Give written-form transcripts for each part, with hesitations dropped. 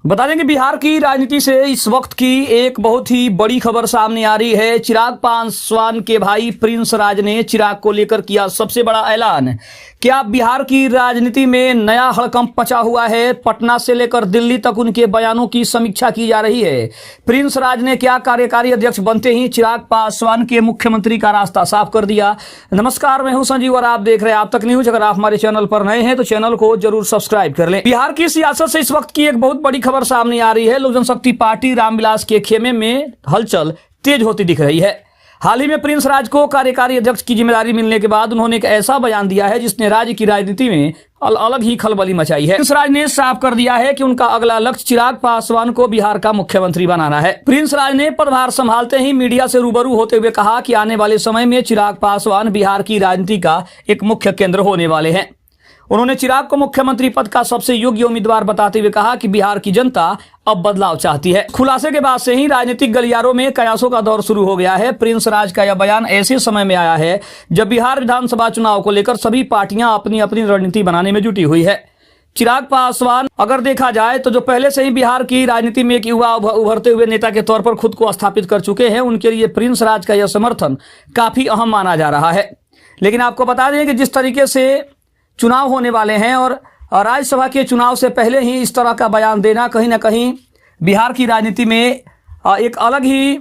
बता दें कि बिहार की राजनीति से इस वक्त की एक बहुत ही बड़ी खबर सामने आ रही है। चिराग पासवान के भाई प्रिंस राज ने चिराग को लेकर किया सबसे बड़ा ऐलान। क्या बिहार की राजनीति में नया हड़कंप मचा हुआ है? पटना से लेकर दिल्ली तक उनके बयानों की समीक्षा की जा रही है। प्रिंस राज ने क्या कार्यकारी अध्यक्ष बनते ही चिराग पासवान के मुख्यमंत्री का रास्ता साफ कर दिया। नमस्कार, मैं हूं संजीव और आप देख रहे हैं आप तक न्यूज। अगर आप हमारे चैनल पर नए हैं तो चैनल को जरूर सब्सक्राइब कर लें। बिहार की सियासत से इस वक्त की एक बहुत बड़ी खबर सामने आ रही है। लोक जनशक्ति पार्टी रामविलास के खेमे में हलचल तेज होती दिख रही है। हाल ही में प्रिंस राज को कार्यकारी अध्यक्ष की जिम्मेदारी मिलने के बाद उन्होंने एक ऐसा बयान दिया है जिसने राज्य की राजनीति में अलग ही खलबली मचाई है। प्रिंस राज ने साफ कर दिया है कि उनका अगला लक्ष्य चिराग पासवान को बिहार का मुख्यमंत्री बनाना है। प्रिंस राज ने पदभार संभालते ही मीडिया से रूबरू होते हुए कहा कि आने वाले समय में चिराग पासवान बिहार की राजनीति का एक मुख्य केंद्र होने वाले हैं। उन्होंने चिराग को मुख्यमंत्री पद का सबसे योग्य उम्मीदवार बताते हुए कहा कि बिहार की जनता अब बदलाव चाहती है। खुलासे के बाद से ही राजनीतिक गलियारों में कयासों का दौर शुरू हो गया है। प्रिंस राज का यह बयान ऐसे समय में आया है जब बिहार विधानसभा चुनाव को लेकर सभी पार्टियां अपनी अपनी रणनीति बनाने में जुटी हुई है। चिराग पासवान अगर देखा जाए तो जो पहले से ही बिहार की राजनीति में एक युवा उभरते हुए नेता के तौर पर खुद को स्थापित कर चुके हैं, उनके लिए प्रिंस राज का यह समर्थन काफी अहम माना जा रहा है। लेकिन आपको बता दें कि जिस तरीके से चुनाव होने वाले हैं और राज्यसभा के चुनाव से पहले ही इस तरह का बयान देना कहीं ना कहीं बिहार की राजनीति में एक अलग ही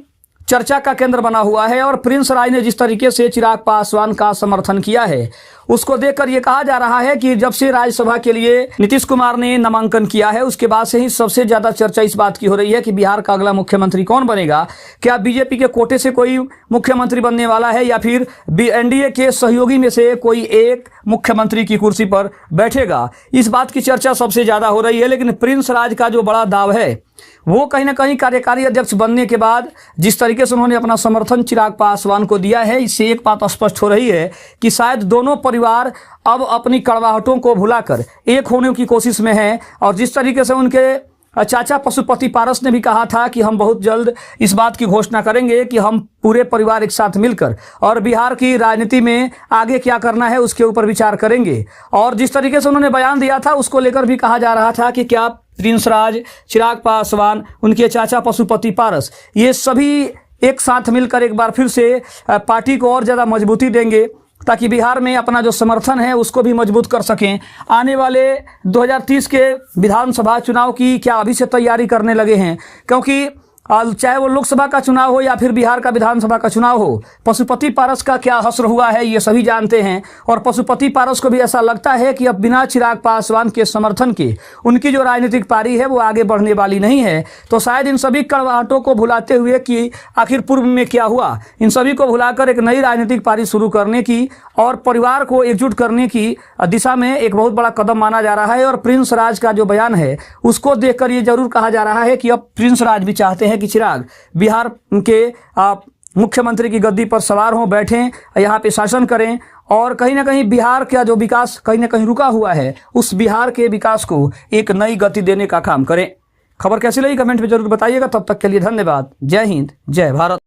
चर्चा का केंद्र बना हुआ है। और प्रिंस राज ने जिस तरीके से चिराग पासवान का समर्थन किया है उसको देखकर यह कहा जा रहा है कि जब से राज्यसभा के लिए नीतीश कुमार ने नामांकन किया है उसके बाद से ही सबसे ज्यादा चर्चा इस बात की हो रही है कि बिहार का अगला मुख्यमंत्री कौन बनेगा। क्या बीजेपी के कोटे से कोई मुख्यमंत्री बनने वाला है या फिर एनडीए के सहयोगी में से कोई एक मुख्यमंत्री की कुर्सी पर बैठेगा। इस बात की चर्चा सबसे ज्यादा हो रही है। लेकिन प्रिंस राज का जो बड़ा दाव है वो कहीं ना कहीं कार्यकारी अध्यक्ष बनने के बाद जिस तरीके से उन्होंने अपना समर्थन चिराग पासवान को दिया है, इससे एक बात स्पष्ट हो रही है कि शायद दोनों परिवार अब अपनी कड़वाहटों को भुलाकर एक होने की कोशिश में हैं। और जिस तरीके से उनके चाचा पशुपति पारस ने भी कहा था कि हम बहुत जल्द इस बात की घोषणा करेंगे कि हम पूरे परिवार एक साथ मिलकर और बिहार की राजनीति में आगे क्या करना है उसके ऊपर विचार करेंगे। और जिस तरीके से उन्होंने बयान दिया था उसको लेकर भी कहा जा रहा था कि क्या प्रिंस राज, चिराग पासवान, उनके चाचा पशुपति पारस ये सभी एक साथ मिलकर एक बार फिर से पार्टी को और ज़्यादा मजबूती देंगे ताकि बिहार में अपना जो समर्थन है उसको भी मजबूत कर सकें। आने वाले 2030 के विधानसभा चुनाव की क्या अभी से तैयारी करने लगे हैं, क्योंकि चाहे वो लोकसभा का चुनाव हो या फिर बिहार का विधानसभा का चुनाव हो, पशुपति पारस का क्या हश्र हुआ है ये सभी जानते हैं। और पशुपति पारस को भी ऐसा लगता है कि अब बिना चिराग पासवान के समर्थन के उनकी जो राजनीतिक पारी है वो आगे बढ़ने वाली नहीं है। तो शायद इन सभी कड़वाहटों को भुलाते हुए कि आखिर पूर्व में क्या हुआ, इन सभी को भुलाकर एक नई राजनीतिक पारी शुरू करने की और परिवार को एकजुट करने की दिशा में एक बहुत बड़ा कदम माना जा रहा है। और प्रिंस राज का जो बयान है उसको देखकर ये जरूर कहा जा रहा है कि अब प्रिंस राज भी चाहते हैं कि चिराग बिहार के मुख्यमंत्री की गद्दी पर सवार हों, बैठें, यहाँ पे शासन करें और कहीं ना कहीं बिहार का जो विकास कहीं ना कहीं रुका हुआ है उस बिहार के विकास को एक नई गति देने का काम करें। खबर कैसी लगी कमेंट में जरूर बताइएगा। तब तक के लिए धन्यवाद। जय हिंद, जय भारत।